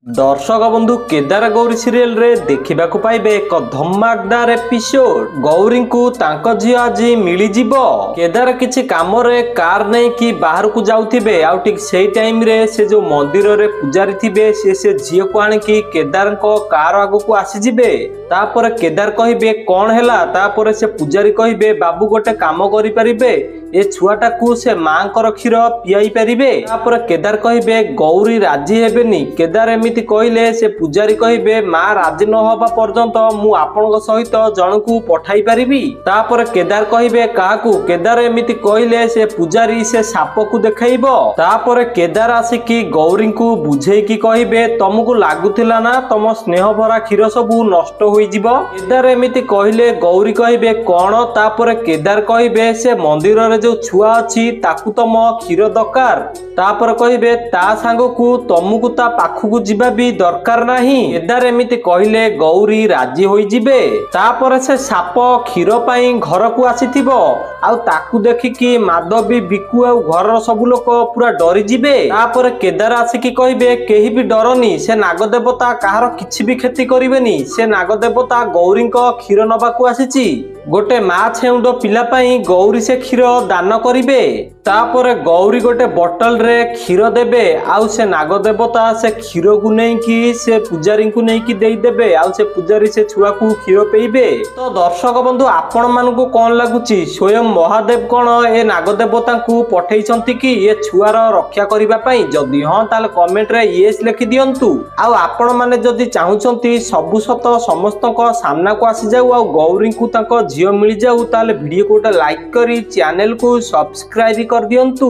दर्शक बंधु केदार गौरी सीरियल रे देखा पाइबे एक धमाकदार एपिसोड। गौरी को तांको झी आज मिली जीवो। केदार किछि काम रे कार नहीं कि बाहर को जाउथिबे आउ ठीक सेही टाइम रे से जो मंदिर रे पुजारी थिबे से झील को आनी कि केदार को कार आगु को आसी जिबे। तापर केदार कहिबे कोन हैला। तापर से पुजारी कहिबे बाबू गोटे काम करि परिबे ए छुआटा को से मांकर क्षीर पियाई परिबे। तापर केदार कहिबे गौरी राजी हेबेनी। केदार एमिति कहले से पुजारी कहिबे मां राजी न होबा पर्यंत मु आपनक सहित जनकू पठाई परिबी। तापर केदार कहिबे काकू। केदार एमिति कहले से पुजारी से साप को देखाइबो। तापर केदार आसिकी गौरी को बुझेई कि कहिबे तुमको लागुथिला ना तम स्नेह भरा क्षीर सबु नष्ट होई जिवो। केदार एमिति कहले गौरी कहिबे कोन। तापर केदार कहिबे से मंदिर रे जो छुआ अछि ताकू तम क्षीर दरकार। तापर कहिबे ता सांग को तुमको ता पाखु जिबा भी दरकार नाही। केदार एमिति कहले गौरी राजी होई जिबे। तापर से साप क्षीर पाई घर को आसीथिबो आउ ताकू देखिकी माधवी बिकु आ घर सब लोक पूरा डरी जिबे। तापर केदार आसिकी कहिबे केही भी डरनी से नागदेवता काହାର किछि भी क्षति करिवेनी। से नागदेवता गौरी को क्षीर नबा को आसीची। गोटे मा छेउंड पिला पाई गौरी से क्षीर दान करिवे। तापर गौरी गोटे बोतल रे क्षीर देबे आउ से नागदेवता से क्षीर को नहीं कि से पुजारी को नहीं कि देई देबे आउ से पुजारी से छुआ को क्षीर पेइबे। तो दर्शक बंधु आपण मानकु कोन लागुची स्वयं महादेव कोन ए नागदेवता को पठेइछंती कि ये छुआर रक्षा करिबा पई। जदि हां ताले कमेंट रे यस लिखि दियंतु। आउ आपण माने जदि चाहुचंती सबु सत समस्तक सामना को आसी जाऊ आउ गौरी को ताको झियो मिल जाऊ ताले वीडियो को लाइक करी चैनल को सब्सक्राइब कर दियंतु।